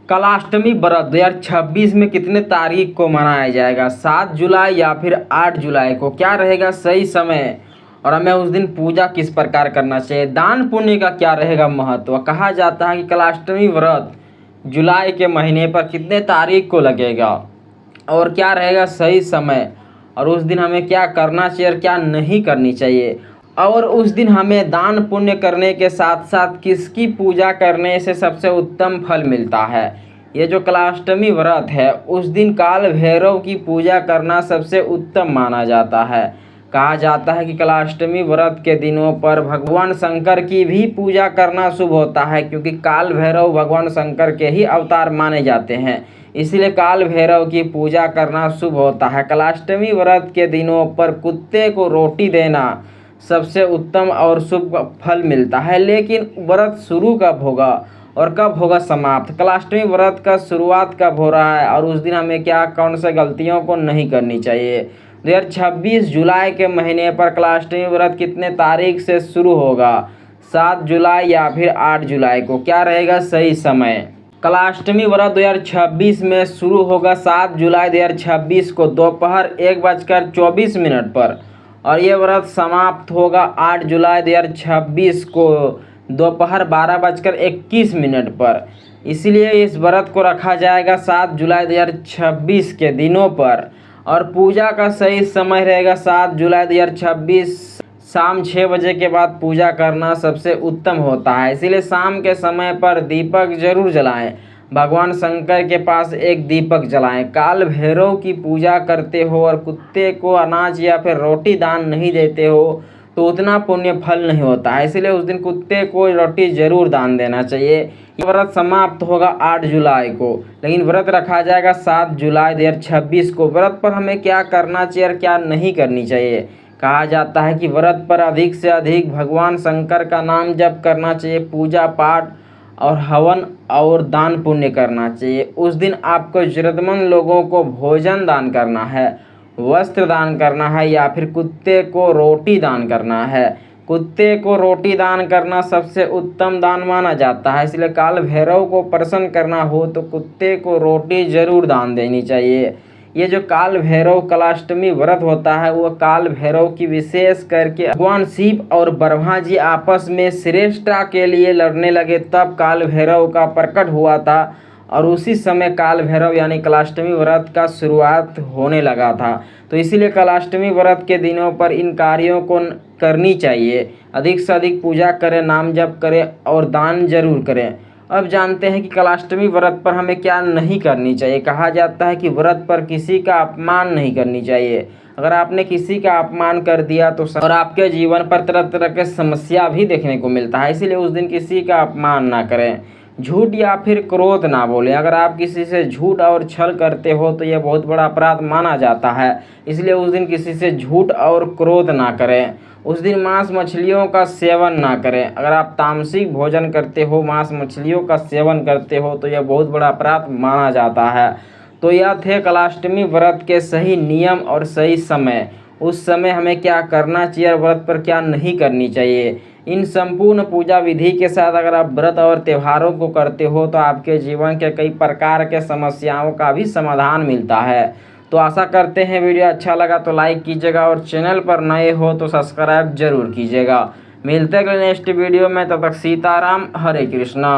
कलाष्टमी व्रत 2026 में कितने तारीख को मनाया जाएगा? 7 जुलाई या फिर 8 जुलाई को? क्या रहेगा सही समय और हमें उस दिन पूजा किस प्रकार करना चाहिए? दान पुण्य का क्या रहेगा महत्व? कहा जाता है कि कलाष्टमी व्रत जुलाई के महीने पर कितने तारीख को लगेगा और क्या रहेगा सही समय और उस दिन हमें क्या करना चाहिए और क्या नहीं करनी चाहिए, और उस दिन हमें दान पुण्य करने के साथ साथ किसकी पूजा करने से सबसे उत्तम फल मिलता है। ये जो कलाष्टमी व्रत है उस दिन काल भैरव की पूजा करना सबसे उत्तम माना जाता है। कहा जाता है कि कलाष्टमी व्रत के दिनों पर भगवान शंकर की भी पूजा करना शुभ होता है, क्योंकि काल भैरव भगवान शंकर के ही अवतार माने जाते हैं, इसलिए काल भैरव की पूजा करना शुभ होता है। कलाष्टमी व्रत के दिनों पर कुत्ते को रोटी देना सबसे उत्तम और शुभ फल मिलता है। लेकिन व्रत शुरू कब होगा और कब होगा समाप्त? कलाष्टमी व्रत का शुरुआत कब हो रहा है और उस दिन हमें क्या कौन से गलतियों को नहीं करनी चाहिए? 2026 जुलाई के महीने पर कलाष्टमी व्रत कितने तारीख से शुरू होगा? 7 जुलाई या फिर 8 जुलाई को? क्या रहेगा सही समय? कलाष्टमी व्रत 2026 में शुरू होगा 7 जुलाई 2026 को दोपहर 1:24 पर और ये व्रत समाप्त होगा 8 जुलाई 2026 को दोपहर 12:21 पर। इसलिए इस व्रत को रखा जाएगा 7 जुलाई 2026 के दिनों पर और पूजा का सही समय रहेगा 7 जुलाई 2026 शाम 6 बजे के बाद पूजा करना सबसे उत्तम होता है। इसीलिए शाम के समय पर दीपक जरूर जलाएं, भगवान शंकर के पास एक दीपक जलाएं। काल भैरव की पूजा करते हो और कुत्ते को अनाज या फिर रोटी दान नहीं देते हो तो उतना पुण्य फल नहीं होता है, इसीलिए उस दिन कुत्ते को रोटी जरूर दान देना चाहिए। ये व्रत समाप्त होगा 8 जुलाई को, लेकिन व्रत रखा जाएगा 7 जुलाई 2026 को। व्रत पर हमें क्या करना चाहिए और क्या नहीं करनी चाहिए? कहा जाता है कि व्रत पर अधिक से अधिक भगवान शंकर का नाम जप करना चाहिए, पूजा पाठ और हवन और दान पुण्य करना चाहिए। उस दिन आपको जरूरतमंद लोगों को भोजन दान करना है, वस्त्र दान करना है या फिर कुत्ते को रोटी दान करना है। कुत्ते को रोटी दान करना सबसे उत्तम दान माना जाता है, इसलिए काल भैरव को प्रसन्न करना हो तो कुत्ते को रोटी जरूर दान देनी चाहिए। ये जो काल भैरव कलाष्टमी व्रत होता है वो काल भैरव की विशेष करके भगवान शिव और ब्रह्मा जी आपस में श्रेष्ठता के लिए लड़ने लगे, तब काल भैरव का प्रकट हुआ था और उसी समय काल भैरव यानी कलाष्टमी व्रत का शुरुआत होने लगा था। तो इसीलिए कलाष्टमी व्रत के दिनों पर इन कार्यों को करनी चाहिए। अधिक से अधिक पूजा करें, नाम जप करें और दान जरूर करें। अब जानते हैं कि कलाष्टमी व्रत पर हमें क्या नहीं करनी चाहिए। कहा जाता है कि व्रत पर किसी का अपमान नहीं करनी चाहिए। अगर आपने किसी का अपमान कर दिया तो और आपके जीवन पर तरह तरह के समस्या भी देखने को मिलता है, इसीलिए उस दिन किसी का अपमान ना करें। झूठ या फिर क्रोध ना बोलें। अगर आप किसी से झूठ और छल करते हो तो यह बहुत बड़ा अपराध माना जाता है, इसलिए उस दिन किसी से झूठ और क्रोध ना करें। उस दिन मांस मछलियों का सेवन ना करें। अगर आप तामसिक भोजन करते हो, मांस मछलियों का सेवन करते हो तो यह बहुत बड़ा अपराध माना जाता है। तो यह थे कलाष्टमी व्रत के सही नियम और सही समय। उस समय हमें क्या करना चाहिए और व्रत पर क्या नहीं करनी चाहिए। इन संपूर्ण पूजा विधि के साथ अगर आप व्रत और त्योहारों को करते हो तो आपके जीवन के कई प्रकार के समस्याओं का भी समाधान मिलता है। तो आशा करते हैं वीडियो अच्छा लगा तो लाइक कीजिएगा और चैनल पर नए हो तो सब्सक्राइब जरूर कीजिएगा। मिलते हैं नेक्स्ट वीडियो में, तब तक सीताराम, हरे कृष्णा।